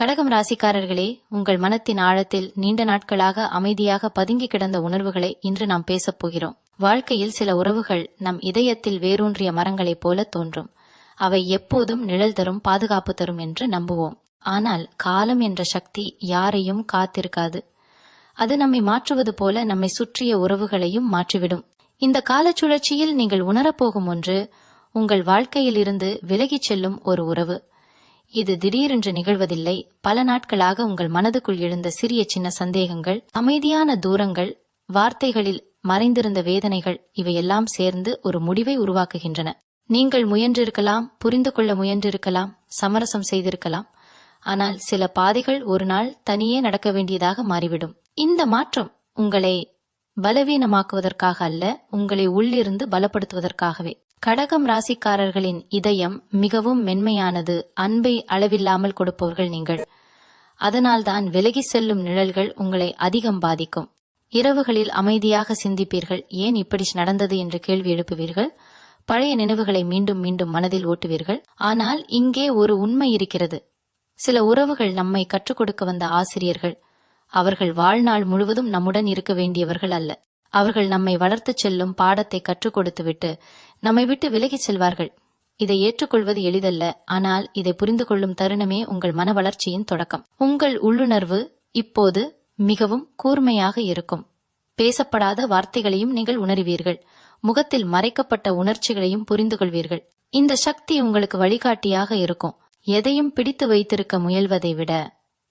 கடகம் ராசிக்காரர்களே, உங்கள் மனத்தின் ஆழத்தில் நீண்ட நாட்களாக அமைதியாக பதுங்கி கிடந்த உணர்வுகளை இன்று நாம் பேசப் போகிறோம். வாழ்க்கையில் சில உறவுகள் நம் இதயத்தில் வேரூன்றிய மரங்களைப் போல தோன்றும். அவை எப்போதும் நிழல் தரும், பாதுகாப்பு தரும் என்று நம்புவோம். ஆனால் காலம் என்ற சக்தி யாரையும் காத்திருக்காது. அது நம்மை மாற்றுவது போல நம்மை சுற்றிய உறவுகளையும் மாற்றிவிடும். இந்த காலச்சுழற்சியில் நீங்கள் உணரப்போகும் ஒன்று, உங்கள் வாழ்க்கையில் இருந்து விலகிச் செல்லும் ஒரு உறவு. இது திடீரென்று நிகழ்வதில்லை. பல நாட்களாக உங்கள் மனதுக்குள் எழுந்த சிறிய சின்ன சந்தேகங்கள், அமைதியான தூரங்கள், வார்த்தைகளில் மறைந்திருந்த வேதனைகள், இவையெல்லாம் சேர்ந்து ஒரு முடிவை உருவாக்குகின்றன. நீங்கள் முயன்றிருக்கலாம், புரிந்து கொள்ள முயன்றிருக்கலாம், சமரசம் செய்திருக்கலாம். ஆனால் சில பாதைகள் ஒரு நாள் தனியே நடக்க வேண்டியதாக மாறிவிடும். இந்த மாற்றம் உங்களை பலவீனமாக்குவதற்காக அல்ல, உங்களை உள்ளிருந்து பலப்படுத்துவதற்காகவே. கடகம் ராசிக்காரர்களின் இதயம் மிகவும் மென்மையானது. அன்பை அளவில்லாமல் கொடுப்பவர்கள் நீங்கள். அதனால்தான் விலகி செல்லும் நிழல்கள் உங்களை அதிகம் பாதிக்கும். இரவுகளில் அமைதியாக சிந்திப்பீர்கள். ஏன் இப்படி நடந்தது என்று கேள்வி எழுப்புவீர்கள். பழைய நினைவுகளை மீண்டும் மீண்டும் மனதில் ஓட்டுவீர்கள். ஆனால் இங்கே ஒரு உண்மை இருக்கிறது. சில உறவுகள் நம்மை கற்றுக் கொடுக்க வந்த ஆசிரியர்கள். அவர்கள் வாழ்நாள் முழுவதும் நம்முடன் இருக்க வேண்டியவர்கள் அல்ல. அவர்கள் நம்மை வளர்த்துச் செல்லும் பாடத்தை கற்றுக் கொடுத்துவிட்டு நம்மை விட்டு விலகிச் செல்வார்கள். இதை ஏற்றுக்கொள்வது எளிதல்ல. ஆனால் இதை புரிந்து கொள்ளும் தருணமே உங்கள் மன வளர்ச்சியின் தொடக்கம். உங்கள் உள்ளுணர்வு இப்போது மிகவும் கூர்மையாக இருக்கும். பேசப்படாத வார்த்தைகளையும் நீங்கள் உணர்வீர்கள். முகத்தில் மறைக்கப்பட்ட உணர்ச்சிகளையும் புரிந்து கொள்வீர்கள். இந்த சக்தி உங்களுக்கு வழிகாட்டியாக இருக்கும். எதையும் பிடித்து வைத்திருக்க முயல்வதை விட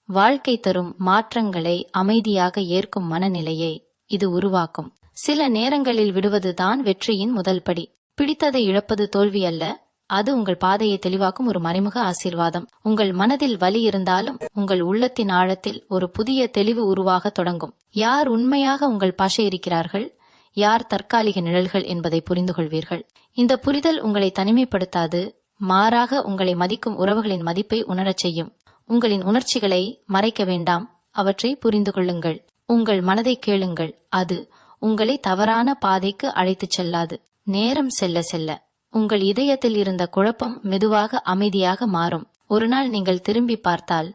வாழ்க்கை தரும் மாற்றங்களை அமைதியாக ஏற்கும் மனநிலையை இது உருவாக்கும். சில நேரங்களில் விடுவதுதான் வெற்றியின் முதல் படி. பிடித்ததை இழப்பது தோல்வி அல்ல, அது உங்கள் பாதையை தெளிவாக்கும் ஒரு மறைமுக ஆசீர்வாதம். உங்கள் மனதில் வலி இருந்தாலும் உங்கள் உள்ளத்தின் ஆழத்தில் ஒரு புதிய தெளிவு உருவாக தொடங்கும். யார் உண்மையாக உங்கள் பாஷை இருக்கிறார்கள், யார் தற்காலிக நிழல்கள் என்பதை புரிந்து கொள்வீர்கள். இந்த புரிதல் உங்களை தனிமைப்படுத்தாது, மாறாக உங்களை மதிக்கும் உறவுகளின் மதிப்பை உணரச் செய்யும். உங்களின் உணர்ச்சிகளை மறைக்க வேண்டாம், அவற்றை புரிந்து கொள்ளுங்கள். உங்கள் மனதை கேளுங்கள். அது உங்களை தவறான பாதைக்கு அழைத்துச் செல்லாது. நேரம் செல்ல செல்ல உங்கள் இதயத்தில் இருந்த குழப்பம் மெதுவாக அமைதியாக மாறும். ஒரு நாள் நீங்கள் திரும்பி பார்த்தால்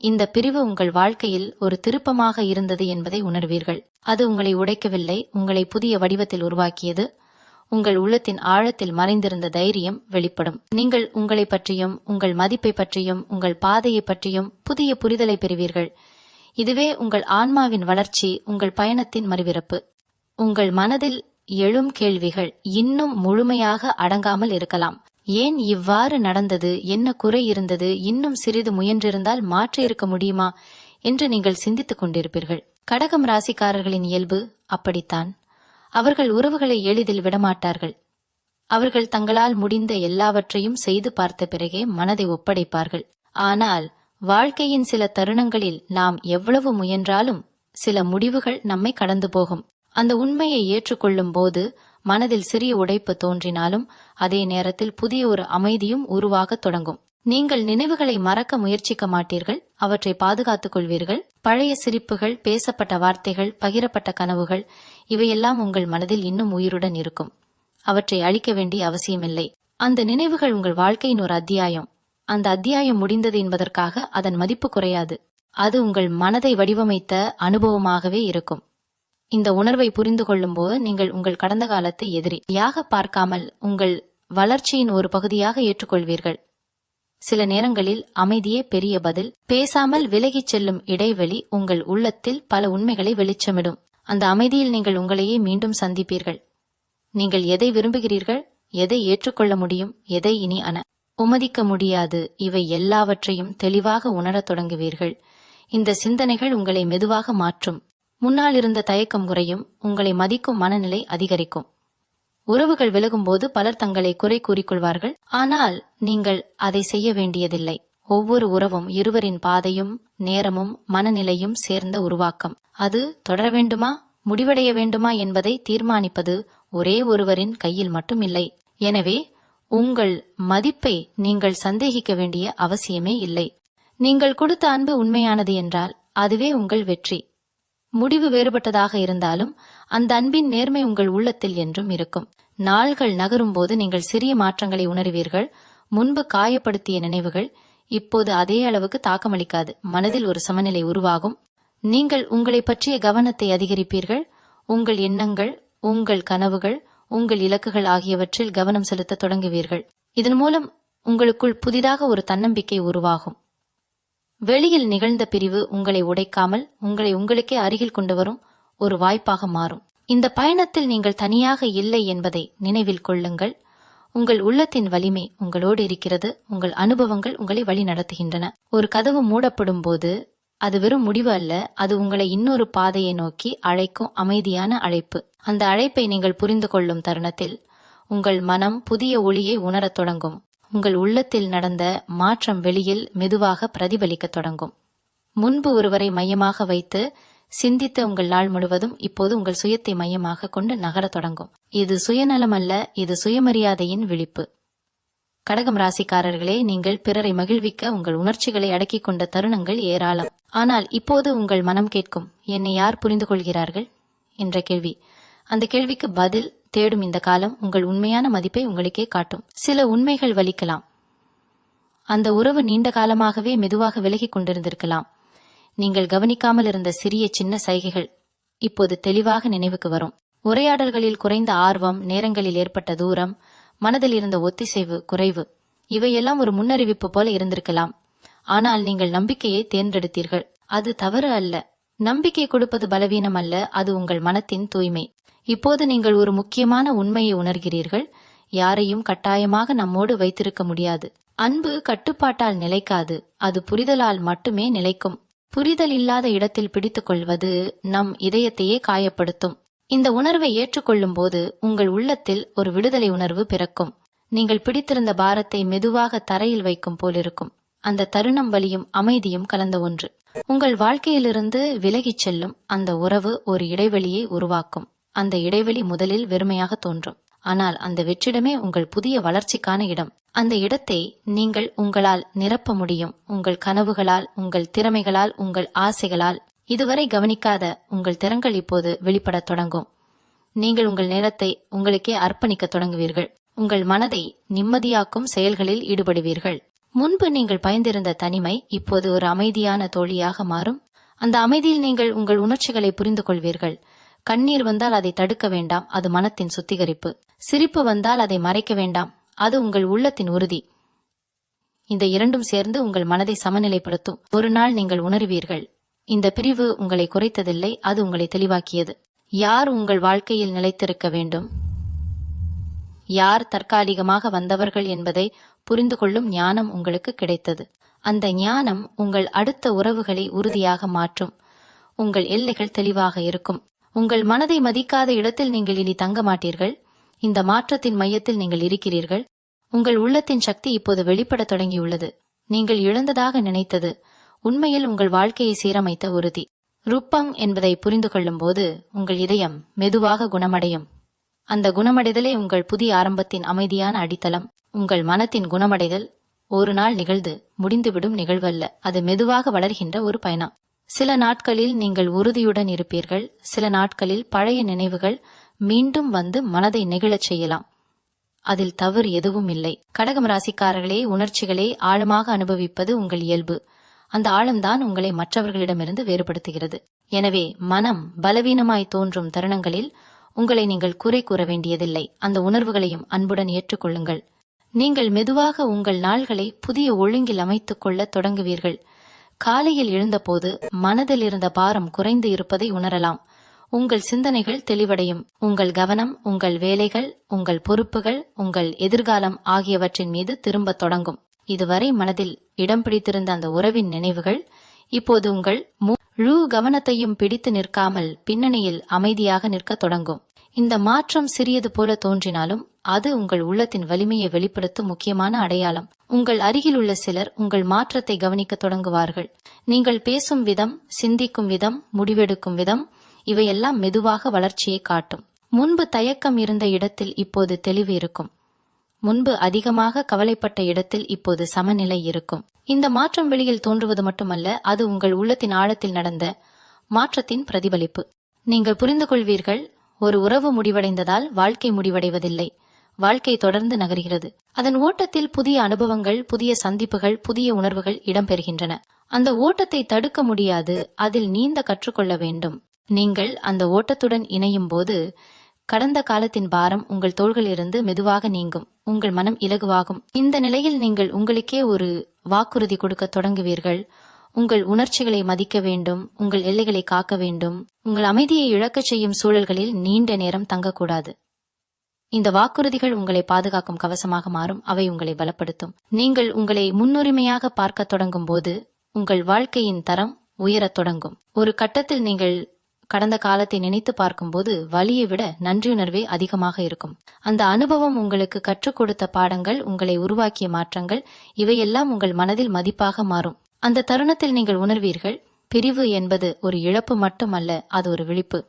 இந்த பிரிவு உங்கள் வாழ்க்கையில் ஒரு திருப்பமாக இருந்தது என்பதை உணர்வீர்கள். அது உங்களை உடைக்கவில்லை, உங்களை புதிய வடிவத்தில் உருவாக்கியது. உங்கள் உள்ளத்தின் ஆழத்தில் மறைந்திருந்த தைரியம் வெளிப்படும். நீங்கள் உங்களை பற்றியும் உங்கள் மதிப்பை பற்றியும் உங்கள் பாதையை பற்றியும் புதிய புரிதலை பெறுவீர்கள். இதுவே உங்கள் ஆன்மாவின் வளர்ச்சி, உங்கள் பயணத்தின் மறுபிறப்பு. உங்கள் மனதில் எழும் கேள்விகள் இன்னும் முழுமையாக அடங்காமல் இருக்கலாம். ஏன் இவ்வாறு நடந்தது, என்ன குறை இருந்தது, இன்னும் சிறிது முயன்றிருந்தால் மாற்றி இருக்க முடியுமா என்று நீங்கள் சிந்தித்துக் கொண்டிருப்பீர்கள். கடகம் ராசிக்காரர்களின் இயல்பு அப்படித்தான். அவர்கள் உறவுகளை எளிதில் விடமாட்டார்கள். அவர்கள் தங்களால் முடிந்த எல்லாவற்றையும் செய்து பார்த்த பிறகே மனதை ஒப்படைப்பார்கள். ஆனால் வாழ்க்கையின் சில தருணங்களில் நாம் எவ்வளவு முயன்றாலும் சில முடிவுகள் நம்மை கடந்து போகும். அந்த உண்மையை ஏற்றுக்கொள்ளும் போது மனதில் சிறிய உடைப்பு தோன்றினாலும் அதே நேரத்தில் புதிய ஒரு அமைதியும் உருவாக தொடங்கும். நீங்கள் நினைவுகளை மறக்க முயற்சிக்க மாட்டீர்கள், அவற்றை பாதுகாத்துக் கொள்வீர்கள். பழைய சிரிப்புகள், பேசப்பட்ட வார்த்தைகள், பகிரப்பட்ட கனவுகள், இவையெல்லாம் உங்கள் மனதில் இன்னும் உயிருடன் இருக்கும். அவற்றை அழிக்க வேண்டிய அவசியமில்லை. அந்த நினைவுகள் உங்கள் வாழ்க்கையின் ஒரு அத்தியாயம். அந்த அத்தியாயம் முடிந்தது என்பதற்காக அதன் மதிப்பு குறையாது. அது உங்கள் மனதை வடிவமைத்த அனுபவமாகவே இருக்கும். இந்த உணர்வை புரிந்து கொள்ளும் போது நீங்கள் உங்கள் கடந்த காலத்தை எதிரியாக பார்க்காமல் உங்கள் வளர்ச்சியின் ஒரு பகுதியாக ஏற்றுக்கொள்வீர்கள். சில நேரங்களில் அமைதியே பெரிய பதில். பேசாமல் விலகிச் செல்லும் இடைவெளி உங்கள் உள்ளத்தில் பல உண்மைகளை வெளிச்சமிடும். அந்த அமைதியில் நீங்கள் உங்களையே மீண்டும் சந்திப்பீர்கள். நீங்கள் எதை விரும்புகிறீர்கள், எதை ஏற்றுக்கொள்ள முடியும், எதை இனி உமதிக்க முடியாது, இவை எல்லாவற்றையும் தெளிவாக உணரத் தொடங்குவீர்கள். இந்த சிந்தனைகள் உங்களை மெதுவாக மாற்றும். முன்னால் இருந்த தயக்கம் குறையும், உங்களை மதிக்கும் மனநிலை அதிகரிக்கும். உறவுகள் விலகும்போது பலர் தங்களை குறை கூறிக்கொள்வார்கள். ஆனால் நீங்கள் அதை செய்ய வேண்டியதில்லை. ஒவ்வொரு உறவும் இருவரின் பாதையும் நேரமும் மனநிலையும் சேர்ந்த உருவாக்கம். அது தொடர வேண்டுமா, முடிவடைய வேண்டுமா என்பதை தீர்மானிப்பது ஒரே ஒருவரின் கையில் மட்டும் இல்லை. எனவே உங்கள் மதிப்பை நீங்கள் சந்தேகிக்க வேண்டிய அவசியமே இல்லை. நீங்கள் கொடுத்த அன்பு உண்மையானது என்றால் அதுவே உங்கள் வெற்றி. முடிவு வேறுபட்டதாக இருந்தாலும் அந்த அன்பின் நேர்மை உங்கள் உள்ளத்தில் என்றும் இருக்கும். நாள்கள் நகரும் போது நீங்கள் சிறிய மாற்றங்களை உணர்வீர்கள். முன்பு காயப்படுத்திய நினைவுகள் இப்போது அதே அளவுக்கு தாக்கமளிக்காது. மனதில் ஒரு சமநிலை உருவாகும். நீங்கள் உங்களை பற்றிய கவனத்தை அதிகரிப்பீர்கள். உங்கள் எண்ணங்கள், உங்கள் கனவுகள், உங்கள் இலக்குகள் ஆகியவற்றில் கவனம் செலுத்த தொடங்குவீர்கள். இதன் மூலம் உங்களுக்குள் புதிதாக ஒரு தன்னம்பிக்கை உருவாகும். வெளியில் நிகழ்ந்த பிரிவு உங்களை உடைக்காமல் உங்களை உங்களுக்கே அருகில் கொண்டு வரும் ஒரு வாய்ப்பாக மாறும். இந்த பயணத்தில் நீங்கள் தனியாக இல்லை என்பதை நினைவில் கொள்ளுங்கள். உங்கள் உள்ளத்தின் வலிமை உங்களோடு இருக்கிறது. உங்கள் அனுபவங்கள் உங்களை வழி நடத்துகின்றன. ஒரு கதவு மூடப்படும் போது அது வெறும் முடிவு அல்ல, அது உங்களை இன்னொரு பாதையை நோக்கி அழைக்கும் அமைதியான அழைப்பு. அந்த அழைப்பை நீங்கள் புரிந்து கொள்ளும் தருணத்தில் உங்கள் மனம் புதிய ஒளியை உணரத் தொடங்கும். உங்கள் உள்ளத்தில் நடந்த மாற்றம் வெளியில் மெதுவாக பிரதிபலிக்க தொடங்கும். முன்பு ஒருவரை மையமாக வைத்து சிந்தித்த உங்கள் நாள் முழுவதும் இப்போது உங்கள் சுயத்தை மையமாக கொண்டு நகரத் தொடங்கும். இது சுயநலம் அல்ல, இது சுயமரியாதையின் விழிப்பு. கடகம் ராசிக்காரர்களே, நீங்கள் பிறரை மகிழ்விக்க உங்கள் உணர்ச்சிகளை அடக்கிக் கொண்ட தருணங்கள் ஏராளம். ஆனால் இப்போது உங்கள் மனம் கேட்கும், என்னை யார் புரிந்து கொள்கிறார்கள் என்ற கேள்வி. அந்த கேள்விக்கு பதில் தேடும் இந்த காலம் உங்கள் உண்மையான மதிப்பை உங்களுக்கே காட்டும். சில உண்மைகள் வலிக்கலாம். அந்த உறவு நீண்ட காலமாகவே மெதுவாக விலகிக் கொண்டிருந்திருக்கலாம். நீங்கள் கவனிக்காமல் இருந்த சிறிய சின்ன சைகைகள் இப்போது தெளிவாக நினைவுக்கு வரும். உரையாடல்களில் குறைந்த ஆர்வம், நேரங்களில் ஏற்பட்ட தூரம், மனதில் இருந்த ஒத்திசைவு குறைவு, இவையெல்லாம் ஒரு முன்னறிவிப்பு போல இருந்திருக்கலாம். ஆனால் நீங்கள் நம்பிக்கையை தேர்ந்தெடுத்தீர்கள். அது தவறு அல்ல. நம்பிக்கை கொடுப்பது பலவீனம் அல்ல, அது உங்கள் மனத்தின் தூய்மை. இப்போது நீங்கள் ஒரு முக்கியமான உண்மையை உணர்கிறீர்கள். யாரையும் கட்டாயமாக நம்மோடு வைத்திருக்க முடியாது. அன்பு கட்டுப்பாட்டால் நிலைக்காது, அது புரிதலால் மட்டுமே நிலைக்கும். புரிதல் இல்லாத இடத்தில் பிடித்துக் கொள்வது நம் இதயத்தையே காயப்படுத்தும். இந்த உணர்வை ஏற்றுக்கொள்ளும் போது உங்கள் உள்ளத்தில் ஒரு விடுதலை உணர்வு பிறக்கும். நீங்கள் பிடித்திருந்த பாரத்தை மெதுவாக தரையில் வைக்கும் போலிருக்கும். அந்த தருணம் வலியும் அமைதியும் கலந்த ஒன்று. உங்கள் வாழ்க்கையிலிருந்து விலகிச் செல்லும் அந்த உறவு ஒரு இடைவெளியை உருவாக்கும். அந்த இடைவெளி முதலில் வெறுமையாக தோன்றும். ஆனால் அந்த வெற்றிடமே உங்கள் புதிய வளர்ச்சிக்கான இடம். அந்த இடத்தை நீங்கள் உங்களால் நிரப்ப முடியும். உங்கள் கனவுகளால், உங்கள் திறமைகளால், உங்கள் ஆசைகளால். இதுவரை கவனிக்காத உங்கள் திறன்கள் இப்போது வெளிப்படத் தொடங்கும். நீங்கள் உங்கள் நேரத்தை உங்களுக்கே அர்ப்பணிக்க தொடங்குவீர்கள். உங்கள் மனதை நிம்மதியாக்கும் செயல்களில் ஈடுபடுவீர்கள். முன்பு நீங்கள் பயந்திருந்த தனிமை இப்போது ஒரு அமைதியான தோழியாக மாறும். அந்த அமைதியில் நீங்கள் உங்கள் உணர்ச்சிகளை புரிந்து கொள்வீர்கள். கண்ணீர் வந்தால் அதை தடுக்க வேண்டாம், அது மனத்தின் சுத்திகரிப்பு. சிரிப்பு வந்தால் அதை மறைக்க வேண்டாம், அது உங்கள் உள்ளத்தின் உறுதி. இந்த இரண்டும் சேர்ந்து உங்கள் மனதை சமநிலைப்படுத்தும். ஒரு நாள் நீங்கள் உணர்வீர்கள், இந்த பிரிவு உங்களை குறைத்ததில்லை, அது உங்களை தெளிவாக்கியது. யார் உங்கள் வாழ்க்கையில் நிலைத்திருக்க வேண்டும், யார் தற்காலிகமாக வந்தவர்கள் என்பதை புரிந்து கொள்ளும் ஞானம் உங்களுக்கு கிடைத்தது. அந்த ஞானம் உங்கள் அடுத்த உறவுகளை உறுதியாக மாற்றும். உங்கள் எல்லைகள் தெளிவாக இருக்கும். உங்கள் மனதை மதிக்காத இடத்தில் நீங்கள் இனி தங்க மாட்டீர்கள். இந்த மாற்றத்தின் மையத்தில் நீங்கள் இருக்கிறீர்கள். உங்கள் உள்ளத்தின் சக்தி இப்போது வெளிப்படத் தொடங்கியுள்ளது. நீங்கள் இழந்ததாக நினைத்தது உண்மையில் உங்கள் வாழ்க்கையை சீரமைத்த உறுதி. ரூபம் என்பதை புரிந்து கொள்ளும் போது உங்கள் இதயம் மெதுவாக குணமடையும். அந்த குணமடைதலே உங்கள் புதிய ஆரம்பத்தின் அமைதியான அடித்தளம். உங்கள் மனத்தின் குணமடைதல் ஒரு நாள் நிகழ்ந்து முடிந்துவிடும் நிகழ்வல்ல, அது மெதுவாக வளர்கின்ற ஒரு பயணம். சில நாட்களில் நீங்கள் உறுதியுடன் இருப்பீர்கள். சில நாட்களில் பழைய நினைவுகள் மீண்டும் வந்து மனதை நெகிழச் செய்யலாம். அதில் தவறு எதுவும் இல்லை. கடகம் ராசிக்காரர்களே, உணர்ச்சிகளை ஆழமாக அனுபவிப்பது உங்கள் இயல்பு. அந்த ஆழம்தான் உங்களை மற்றவர்களிடமிருந்து வேறுபடுத்துகிறது. எனவே மனம் பலவீனமாய் தோன்றும் தருணங்களில் உங்களை நீங்கள் குறை கூற வேண்டியதில்லை. அந்த உணர்வுகளையும் அன்புடன் ஏற்றுக்கொள்ளுங்கள். நீங்கள் மெதுவாக உங்கள் நாள்களை புதிய ஒழுங்கில் அமைத்துக் கொள்ள தொடங்குவீர்கள். காலையில் எழுந்தபோது மனதில் இருந்த பாரம் குறைந்து இருப்பதை உணரலாம். உங்கள் சிந்தனைகள் தெளிவடையும். உங்கள் கவனம் உங்கள் வேலைகள், உங்கள் பொறுப்புகள், உங்கள் எதிர்காலம் ஆகியவற்றின் மீது திரும்பத் தொடங்கும். இதுவரை மனதில் இடம் பிடித்திருந்த அந்த உறவின் நினைவுகள் இப்போது உங்கள் முழு கவனத்தையும் பிடித்து நிற்காமல் பின்னணியில் அமைதியாக நிற்கத் தொடங்கும். இந்த மாற்றம் சிறியது போல தோன்றினாலும் அது உங்கள் உள்ளத்தின் வலிமையை வெளிப்படுத்தும் முக்கியமான அடையாளம். உங்கள் அருகில் உள்ள சிலர் உங்கள் மாற்றத்தை கவனிக்க தொடங்குவார்கள். நீங்கள் பேசும் விதம், சிந்திக்கும் விதம், முடிவெடுக்கும் விதம், இவையெல்லாம் மெதுவாக வளர்ச்சியை காட்டும். முன்பு தயக்கம் இருந்த இடத்தில் இப்போது தெளிவு இருக்கும். முன்பு அதிகமாக கவலைப்பட்ட இடத்தில் இப்போது சமநிலை இருக்கும். இந்த மாற்றம் வெளியில் தோன்றுவது மட்டுமல்ல, அது உங்கள் உள்ளத்தின் ஆழத்தில் நடந்த மாற்றத்தின் பிரதிபலிப்பு. நீங்கள் புரிந்து கொள்வீர்கள், ஒரு உறவு முடிவடைந்ததால் வாழ்க்கை முடிவடைவதில்லை. வாழ்க்கை தொடர்ந்து நகர்கிறது. அதன் ஓட்டத்தில் புதிய அனுபவங்கள், புதிய சந்திப்புகள், புதிய உணர்வுகள் இடம்பெறுகின்றன. அந்த ஓட்டத்தை தடுக்க முடியாது, அதில் நீந்த கற்றுக்கொள்ள வேண்டும். நீங்கள் அந்த ஓட்டத்துடன் இணையும் போது கடந்த காலத்தின் பாரம் உங்கள் தோள்களிலிருந்து மெதுவாக நீங்கும், உங்கள் மனம் இலகுவாகும். இந்த நிலையில் நீங்கள் உங்களுக்கே ஒரு வாக்குறுதி கொடுக்க தொடங்குவீர்கள். உங்கள் உணர்ச்சிகளை மதிக்க வேண்டும், உங்கள் எல்லைகளை காக்க வேண்டும், உங்கள் அமைதியை இழக்கச் செய்யும் சூழல்களில் நீண்ட நேரம் தங்கக்கூடாது. இந்த வாக்குறுதிகள் உங்களை பாதுகாக்கும் கவசமாக மாறும், அவை உங்களை பலப்படுத்தும். நீங்கள் உங்களை முன்னுரிமையாக பார்க்க தொடங்கும் போது உங்கள் வாழ்க்கையின் தரம் உயரத் தொடங்கும். ஒரு கட்டத்தில் நீங்கள் கடந்த காலத்தை நினைத்து பார்க்கும்போது வலியை விட நன்றியுணர்வே அதிகமாக இருக்கும். அந்த அனுபவம் உங்களுக்கு கற்றுக் கொடுத்த பாடங்கள், உங்களை உருவாக்கிய மாற்றங்கள், இவையெல்லாம் உங்கள் மனதில் மதிப்பாக மாறும். அந்த தருணத்தில் நீங்கள் உணர்வீர்கள், பிரிவு என்பது ஒரு இழப்பு மட்டுமல்ல, அது ஒரு விழிப்பு.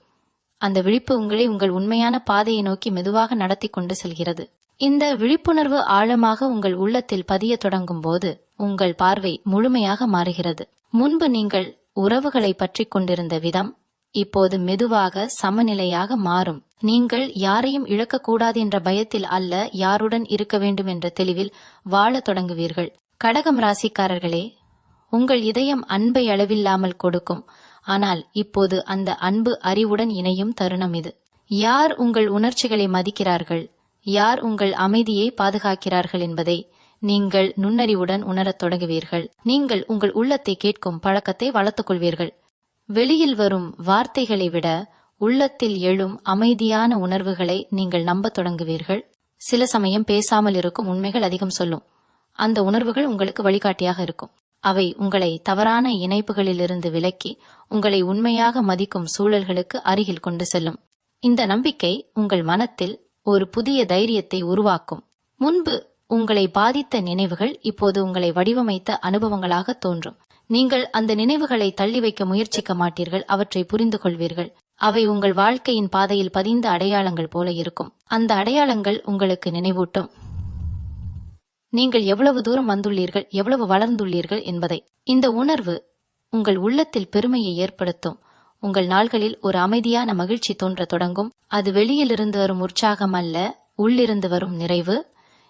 அந்த விழிப்பு உங்களை உங்கள் உண்மையான பாதையை நோக்கி மெதுவாக நடத்தி கொண்டு செல்கிறது. இந்த விழிப்புணர்வு ஆழமாக உங்கள் உள்ளத்தில் பதிய தொடங்கும் போது உங்கள் பார்வை முழுமையாக மாறுகிறது. முன்பு நீங்கள் உறவுகளை பற்றி கொண்டிருந்த விதம் இப்போது மெதுவாக சமநிலையாக மாறும். நீங்கள் யாரையும் இழக்கக்கூடாது என்ற பயத்தில் அல்ல, யாருடன் இருக்க வேண்டும் என்ற தெளிவில் வாழ தொடங்குவீர்கள். கடகம் ராசிக்காரர்களே, உங்கள் இதயம் அன்பை அளவில்லாமல் கொடுக்கும். ஆனால் இப்போது அந்த அன்பு அறிவுடன் இணையும் தருணம் இது. யார் உங்கள் உணர்ச்சிகளை மதிக்கிறார்கள், யார் உங்கள் அமைதியை பாதுகாக்கிறார்கள் என்பதை நீங்கள் நுண்ணறிவுடன் உணரத் தொடங்குவீர்கள். நீங்கள் உங்கள் உள்ளத்தை கேட்கும் பழக்கத்தை வளர்த்துக் கொள்வீர்கள். வெளியில் வரும் வார்த்தைகளை விட உள்ளத்தில் எழும் அமைதியான உணர்வுகளை நீங்கள் நம்பத் தொடங்குவீர்கள். சில சமயம் பேசாமல் இருக்கும் உண்மைகள் அதிகம் சொல்லும். அந்த உணர்வுகள் உங்களுக்கு வழிகாட்டியாக இருக்கும். அவை உங்களை தவறான இணைப்புகளிலிருந்து விலக்கி உங்களை உண்மையாக மதிக்கும் சூழல்களுக்கு அருகில் கொண்டு செல்லும். இந்த நம்பிக்கை உங்கள் மனத்தில் ஒரு புதிய தைரியத்தை உருவாக்கும். முன்பு உங்களை பாதித்த நினைவுகள் இப்போது உங்களை வடிவமைத்த அனுபவங்களாக தோன்றும். நீங்கள் அந்த நினைவுகளை தள்ளி வைக்க முயற்சிக்க மாட்டீர்கள், அவற்றை புரிந்து கொள்வீர்கள். அவை உங்கள் வாழ்க்கையின் பாதையில் பதிந்த அடையாளங்கள் போல இருக்கும். அந்த அடையாளங்கள் உங்களுக்கு நினைவூட்டும் நீங்கள் எவ்வளவு தூரம் வந்துள்ளீர்கள், எவ்வளவு வளர்ந்துள்ளீர்கள் என்பதை. இந்த உணர்வு உங்கள் உள்ளத்தில் பெருமையை ஏற்படுத்தும். உங்கள் நாள்களில் ஒரு அமைதியான மகிழ்ச்சி தோன்றத் தொடங்கும். அது வெளியிலிருந்து வரும் உற்சாகம் அல்ல, உள்ளிருந்து வரும் நிறைவு.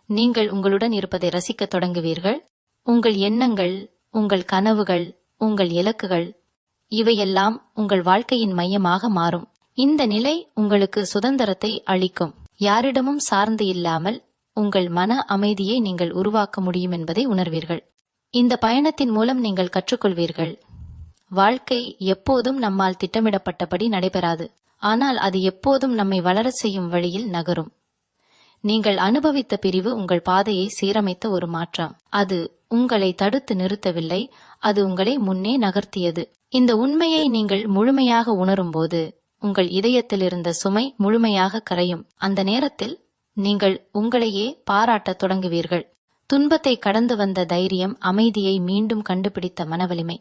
நீங்கள் உங்களுடன் இருப்பதை ரசிக்கத் தொடங்குவீர்கள். உங்கள் எண்ணங்கள், உங்கள் கனவுகள், உங்கள் இலக்குகள், இவையெல்லாம் உங்கள் வாழ்க்கையின் மையமாக மாறும். இந்த நிலை உங்களுக்கு சுதந்திரத்தை அளிக்கும். யாரிடமும் சார்ந்து இல்லாமல் உங்கள் மன அமைதியை நீங்கள் உருவாக்க முடியும் என்பதை உணர்வீர்கள். இந்த பயணத்தின் மூலம் நீங்கள் கற்றுக்கொள்வீர்கள், வாழ்க்கை எப்போதும் நம்மால் திட்டமிடப்பட்டபடி நடைபெறாது, ஆனால் அது எப்போதும் நம்மை வளரச் செய்யும் வழியில் நகரும். நீங்கள் அனுபவித்த பிரிவு உங்கள் பாதையை சீரமைத்த ஒரு மாற்றம். அது உங்களை தடுத்து நிறுத்தவில்லை, அது உங்களை முன்னே நகர்த்தியது. இந்த உண்மையை நீங்கள் முழுமையாக உணரும் போது உங்கள் இதயத்தில் இருந்த சுமை முழுமையாக கரையும். அந்த நேரத்தில் நீங்கள் உங்களையே பாராட்டத் தொடங்குவீர்கள். துன்பத்தை கடந்து வந்த தைரியம், அமைதியை மீண்டும் கண்டுபிடித்த மனவலிமை,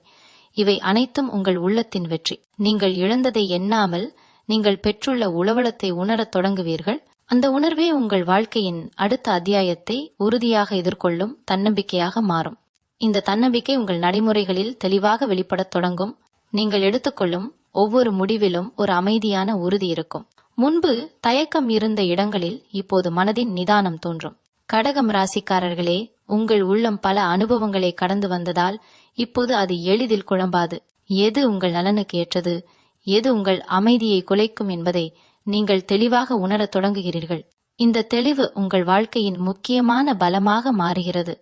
இவை அனைத்தும் உங்கள் உள்ளத்தின் வெற்றி. நீங்கள் இழந்ததை எண்ணாமல் நீங்கள் பெற்றுள்ள உளவளத்தை உணரத் தொடங்குவீர்கள். அந்த உணர்வே உங்கள் வாழ்க்கையின் அடுத்த அத்தியாயத்தை உறுதியாக எதிர்கொள்ளும் தன்னம்பிக்கையாக மாறும். இந்த தன்னம்பிக்கை உங்கள் நடைமுறைகளில் தெளிவாக வெளிப்படத் தொடங்கும். நீங்கள் எடுத்துக்கொள்ளும் ஒவ்வொரு முடிவிலும் ஒரு அமைதியான உறுதி இருக்கும். முன்பு தயக்கம் இருந்த இடங்களில் இப்போது மனதின் நிதானம் தோன்றும். கடகம் ராசிக்காரர்களே, உங்கள் உள்ளம் பல அனுபவங்களை கடந்து வந்ததால் இப்போது அது எளிதில் குழம்பாது. எது உங்கள் நலனுக்கு ஏற்றது, எது உங்கள் அமைதியை குலைக்கும் என்பதை நீங்கள் தெளிவாக உணரத் தொடங்குகிறீர்கள். இந்த தெளிவு உங்கள் வாழ்க்கையின் முக்கியமான பலமாக மாறுகிறது.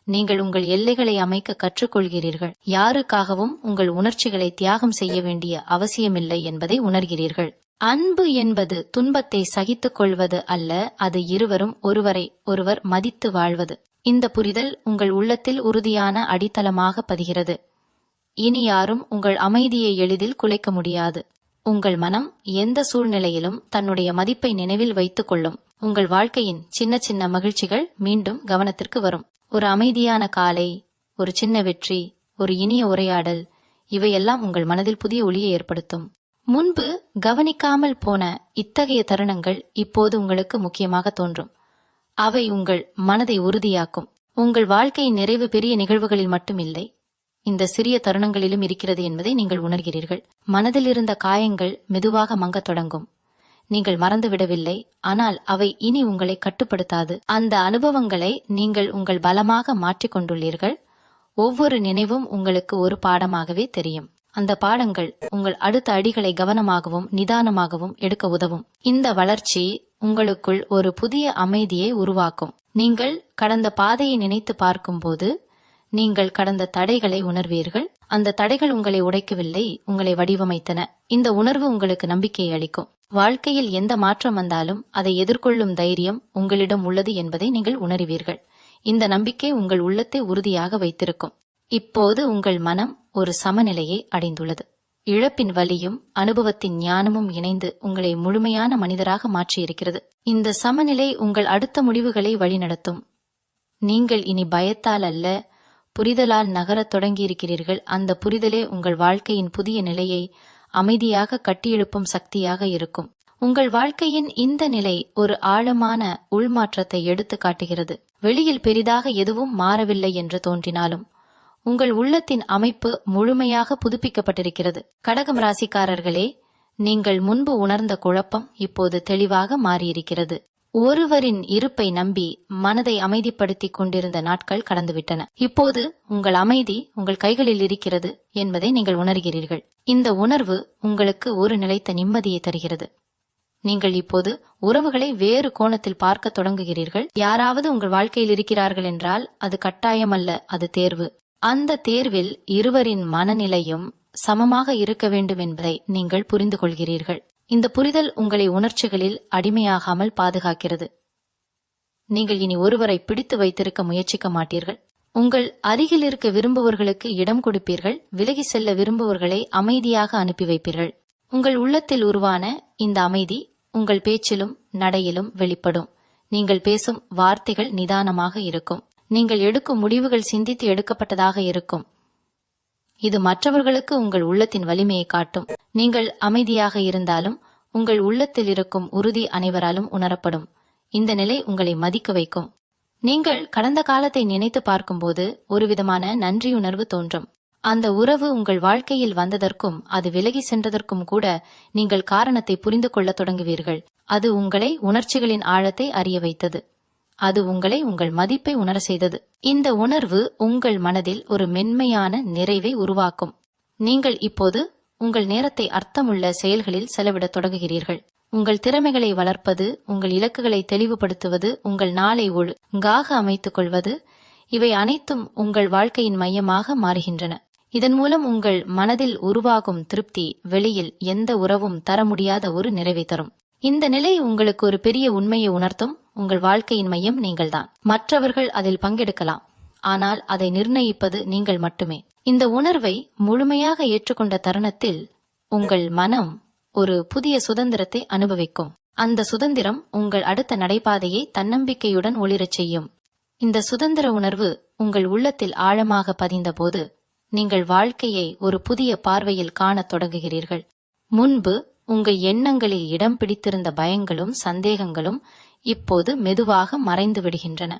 நீங்கள் உங்கள் எல்லைகளை அமைக்க கற்றுக்கொள்கிறீர்கள். யாருக்காகவும் உங்கள் உணர்ச்சிகளை தியாகம் செய்ய வேண்டிய அவசியமில்லை என்பதை உணர்கிறீர்கள். அன்பு என்பது துன்பத்தை சகித்துக் கொள்வது அல்ல, அது இருவரும் ஒருவரை ஒருவர் மதித்து வாழ்வது. இந்த புரிதல் உங்கள் உள்ளத்தில் உறுதியான அடித்தளமாக பதிகிறது. இனி யாரும் உங்கள் அமைதியை எளிதில் குலைக்க முடியாது. உங்கள் மனம் எந்த சூழ்நிலையிலும் தன்னுடைய மதிப்பை நினைவில் வைத்துக் கொள்ளும். உங்கள் வாழ்க்கையின் சின்ன சின்ன மகிழ்ச்சிகள் மீண்டும் கவனத்திற்கு வரும். ஒரு அமைதியான காலை, ஒரு சின்ன வெற்றி, ஒரு இனிய உரையாடல், இவையெல்லாம் உங்கள் மனதில் புதிய ஒளியை ஏற்படுத்தும். முன்பு கவனிக்காமல் போன இத்தகைய தருணங்கள் இப்போது உங்களுக்கு முக்கியமாக தோன்றும். அவை உங்கள் மனதை உறுதியாக்கும். உங்கள் வாழ்க்கையின் நிறைவு பெரிய நிகழ்வுகளில் மட்டும் இல்லை, இந்த சிறிய தருணங்களிலும் இருக்கிறது என்பதை நீங்கள் உணர்கிறீர்கள். மனதில் இருந்த காயங்கள் மெதுவாக மங்கத் தொடங்கும். நீங்கள் மறந்துவிடவில்லை, ஆனால் அவை இனி உங்களை கட்டுப்படுத்தாது. அந்த அனுபவங்களை நீங்கள் உங்கள் பலமாக மாற்றிக் கொண்டுள்ளீர்கள். ஒவ்வொரு நினைவும் உங்களுக்கு ஒரு பாடமாகவே தெரியும். அந்த பாடங்கள் உங்கள் அடுத்த அடிகளை கவனமாகவும் நிதானமாகவும் எடுக்க உதவும். இந்த வளர்ச்சி உங்களுக்குள் ஒரு புதிய அமைதியை உருவாக்கும். நீங்கள் கடந்த பாதையை நினைத்து பார்க்கும்போது நீங்கள் கடந்த தடைகளை உணர்வீர்கள். அந்த தடைகள் உங்களை உடைக்கவில்லை, உங்களை வடிவமைத்தன. இந்த உணர்வு உங்களுக்கு நம்பிக்கையை அளிக்கும். வாழ்க்கையில் எந்த மாற்றம் வந்தாலும் அதை எதிர்கொள்ளும் தைரியம் உங்களிடம் உள்ளது என்பதை நீங்கள் உணர்வீர்கள். இந்த நம்பிக்கை உங்கள் உள்ளத்தை உறுதியாக வைத்திருக்கும். இப்போது உங்கள் மனம் ஒரு சமநிலையை அடைந்துள்ளது. இழப்பின் வலியும் அனுபவத்தின் ஞானமும் இணைந்து உங்களை முழுமையான மனிதராக மாற்றியிருக்கிறது. இந்த சமநிலை உங்கள் அடுத்த முடிவுகளை வழிநடத்தும். நீங்கள் இனி பயத்தால் அல்ல, புரிதலால் நகரத் தொடங்கியிருக்கிறீர்கள். அந்த புரிதலே உங்கள் வாழ்க்கையின் புதிய நிலையை அமைதியாக கட்டியெழுப்பும் சக்தியாக இருக்கும். உங்கள் வாழ்க்கையின் இந்த நிலை ஒரு ஆழமான உள்மாற்றத்தை எடுத்து காட்டுகிறது. வெளியில் பெரிதாக எதுவும் மாறவில்லை என்று தோன்றினாலும் உங்கள் உள்ளத்தின் அமைப்பு முழுமையாக புதுப்பிக்கப்பட்டிருக்கிறது. கடகம் ராசிக்காரர்களே, நீங்கள் முன்பு உணர்ந்த குழப்பம் இப்போது தெளிவாக மாறியிருக்கிறது. ஒருவரின் இருப்பை நம்பி மனதை அமைதிப்படுத்திக் கொண்டிருந்த நாட்கள் கடந்துவிட்டன. இப்போது உங்கள் அமைதி உங்கள் கைகளில் இருக்கிறது என்பதை நீங்கள் உணர்கிறீர்கள். இந்த உணர்வு உங்களுக்கு ஒரு நிலைத்த நிம்மதியை தருகிறது. நீங்கள் இப்போது உறவுகளை வேறு கோணத்தில் பார்க்க தொடங்குகிறீர்கள். யாராவது உங்கள் வாழ்க்கையில் இருக்கிறார்கள் என்றால் அது கட்டாயமல்ல, அது தேர்வு. அந்த தேர்வில் இருவரின் மனநிலையும் சமமாக இருக்க வேண்டும் என்பதை நீங்கள் புரிந்து கொள்கிறீர்கள். இந்த புரிதல் உங்களை உணர்ச்சிகளில் அடிமையாகாமல் பாதுகாக்கிறது. நீங்கள் இனி ஒருவரை பிடித்து வைத்திருக்க முயற்சிக்க மாட்டீர்கள். உங்கள் அருகில் இருக்க விரும்புவர்களுக்கு இடம் கொடுப்பீர்கள். விலகி செல்ல விரும்புவர்களை அமைதியாக அனுப்பி வைப்பீர்கள். உங்கள் உள்ளத்தில் உருவான இந்த அமைதி உங்கள் பேச்சிலும் நடையிலும் வெளிப்படும். நீங்கள் பேசும் வார்த்தைகள் நிதானமாக இருக்கும். நீங்கள் எடுக்கும் முடிவுகள் சிந்தித்து எடுக்கப்பட்டதாக இருக்கும். இது மற்றவர்களுக்கு உங்கள் உள்ளத்தின் வலிமையை காட்டும். நீங்கள் அமைதியாக இருந்தாலும் உங்கள் உள்ளத்தில் இருக்கும் உறுதி அனைவராலும் உணரப்படும். இந்த நிலை உங்களை மதிக்க வைக்கும். நீங்கள் கடந்த காலத்தை நினைத்து பார்க்கும்போது ஒருவிதமான நன்றியுணர்வு தோன்றும். அந்த உறவு உங்கள் வாழ்க்கையில் வந்ததற்கும் அது விலகி சென்றதற்கும் கூட நீங்கள் காரணத்தை புரிந்து கொள்ள தொடங்குவீர்கள். அது உங்களை உணர்ச்சிகளின் ஆழத்தை அறிய வைத்தது. அது உங்களை உங்கள் மதிப்பை உணர செய்தது. இந்த உணர்வு உங்கள் மனதில் ஒரு மென்மையான நிறைவை உருவாக்கும். நீங்கள் இப்போது உங்கள் நேரத்தை அர்த்தமுள்ள செயல்களில் செலவிடத் தொடங்குகிறீர்கள். உங்கள் திறமைகளை வளர்ப்பது, உங்கள் இலக்குகளை தெளிவுபடுத்துவது, உங்கள் நாளை ஒழுங்காக அமைத்துக் கொள்வது, இவை அனைத்தும் உங்கள் வாழ்க்கையின் மையமாக மாறுகின்றன. இதன் மூலம் உங்கள் மனதில் உருவாகும் திருப்தி வெளியில் எந்த உறவும் தர முடியாத ஒரு நிறைவை தரும். இந்த நிலை உங்களுக்கு ஒரு பெரிய உண்மையை உணர்த்தும். உங்கள் வாழ்க்கையின் மையம் நீங்கள்தான். மற்றவர்கள் அதில் பங்கெடுக்கலாம், ஆனால் அதை நிர்ணயிப்பது நீங்கள் மட்டுமே. இந்த உணர்வை முழுமையாக ஏற்றுக்கொண்ட தருணத்தில் உங்கள் மனம் ஒரு புதிய சுதந்திரத்தை அனுபவிக்கும். அந்த சுதந்திரம் உங்கள் அடுத்த நடைபாதையை தன்னம்பிக்கையுடன் ஒளிரச் செய்யும். இந்த சுதந்திர உணர்வு உங்கள் உள்ளத்தில் ஆழமாக பதிந்த போது நீங்கள் வாழ்க்கையை ஒரு புதிய பார்வையில் காணத் தொடங்குகிறீர்கள். முன்பு உங்கள் எண்ணங்களில் இடம் பிடித்திருந்த பயங்களும் சந்தேகங்களும் இப்போது மெதுவாக மறைந்து விடுகின்றன.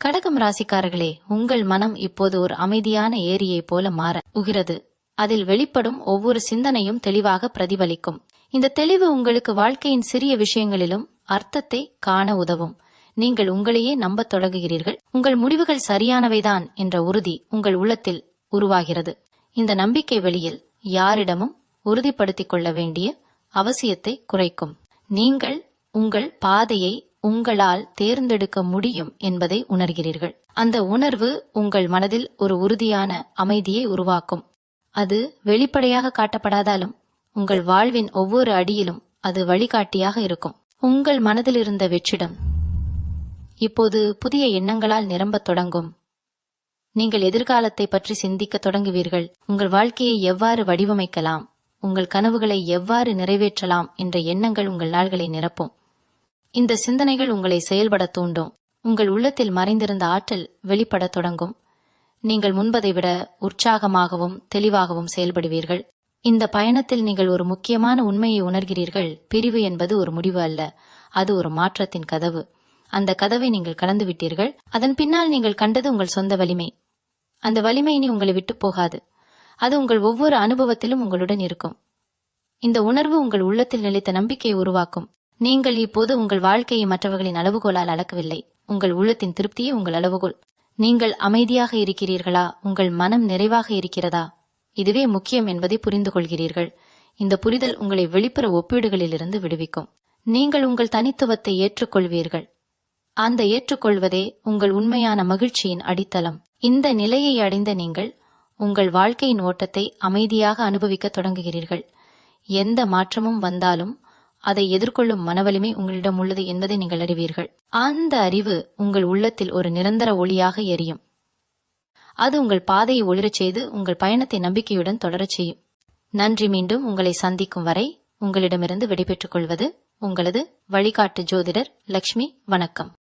கடகம் ராசிக்காரர்களே, உங்கள் மனம் இப்போது ஒரு அமைதியான ஏரியைப் போல மாற உகிறது. அதில் வெளிப்படும் ஒவ்வொரு சிந்தனையும் தெளிவாக பிரதிபலிக்கும். இந்த தெளிவு உங்களுக்கு வாழ்க்கையின் சிறிய விஷயங்களிலும் அர்த்தத்தை காண உதவும். நீங்கள் உங்களையே நம்பத் தொடங்குகிறீர்கள். உங்கள் முடிவுகள் சரியானவைதான் என்ற உறுதி உங்கள் உள்ளத்தில் உருவாகிறது. இந்த நம்பிக்கை வெளியில் யாரிடமும் உறுதிப்படுத்திக் கொள்ள வேண்டிய அவசியத்தை குறைக்கும். நீங்கள் உங்கள் பாதையை உங்களால் தேர்ந்தெடுக்க முடியும் என்பதை உணர்கிறீர்கள். அந்த உணர்வு உங்கள் மனதில் ஒரு உறுதியான அமைதியை உருவாக்கும். அது வெளிப்படையாக காட்டப்படாதாலும் உங்கள் வாழ்வின் ஒவ்வொரு அடியிலும் அது வழிகாட்டியாக இருக்கும். உங்கள் மனதில் இருந்த வெற்றிடம் இப்போது புதிய எண்ணங்களால் நிரம்பத் தொடங்கும். நீங்கள் எதிர்காலத்தை பற்றி சிந்திக்க தொடங்குவீர்கள். உங்கள் வாழ்க்கையை எவ்வாறு வடிவமைக்கலாம், உங்கள் கனவுகளை எவ்வாறு நிறைவேற்றலாம் என்ற எண்ணங்கள் உங்கள் நாள்களை நிரப்பும். இந்த சிந்தனைகள் உங்களை செயல்பட தூண்டும். உங்கள் உள்ளத்தில் மறைந்திருந்த ஆற்றல் வெளிப்படத் தொடங்கும். நீங்கள் முன்பதை விட உற்சாகமாகவும் தெளிவாகவும் செயல்படுவீர்கள். இந்த பயணத்தில் நீங்கள் ஒரு முக்கியமான உண்மையை உணர்கிறீர்கள். பிரிவு என்பது ஒரு முடிவு அல்ல, அது ஒரு மாற்றத்தின் கதவு. அந்த கதவை நீங்கள் கடந்து விட்டீர்கள். அதன் பின்னால் நீங்கள் கண்டது உங்கள் சொந்த வலிமை. அந்த வலிமை இனி உங்களை விட்டு போகாது. அது உங்கள் ஒவ்வொரு அனுபவத்திலும் உங்களுடன் இருக்கும். இந்த உணர்வு உங்கள் உள்ளத்தில் நிலைத்த நம்பிக்கையை உருவாக்கும். நீங்கள் இப்போது உங்கள் வாழ்க்கையை மற்றவர்களின் அளவுகோலால் அளக்கவில்லை. உங்கள் உள்ளத்தின் திருப்தியே உங்கள் அளவுகோல். நீங்கள் அமைதியாக இருக்கிறீர்களா? உங்கள் மனம் நிறைவாக இருக்கிறதா? இதுவே முக்கியம் என்பதை புரிந்து கொள்கிறீர்கள். இந்த புரிதல் உங்களை வெளிப்புற ஒப்பீடுகளிலிருந்து விடுவிக்கும். நீங்கள் உங்கள் தனித்துவத்தை ஏற்றுக்கொள்வீர்கள். அந்த ஏற்றுக்கொள்வதே உங்கள் உண்மையான மகிழ்ச்சியின் அடித்தளம். இந்த நிலையை அடைந்த நீங்கள் உங்கள் வாழ்க்கையின் ஓட்டத்தை அமைதியாக அனுபவிக்க தொடங்குகிறீர்கள். எந்த மாற்றமும் வந்தாலும் அதை எதிர்கொள்ளும் மனவலிமை உங்களிடம் உள்ளது என்பதை நீங்கள் அறிவீர்கள். அந்த அறிவு உங்கள் உள்ளத்தில் ஒரு நிரந்தர ஒளியாக எரியும். அது உங்கள் பாதையை ஒளிரச் செய்து உங்கள் பயணத்தை நம்பிக்கையுடன் தொடரச் செய்யும். நன்றி. மீண்டும் உங்களை சந்திக்கும் வரை உங்களிடமிருந்து விடைபெற்றுக் கொள்வது உங்களது வழிகாட்டு ஜோதிடர் லக்ஷ்மி. வணக்கம்.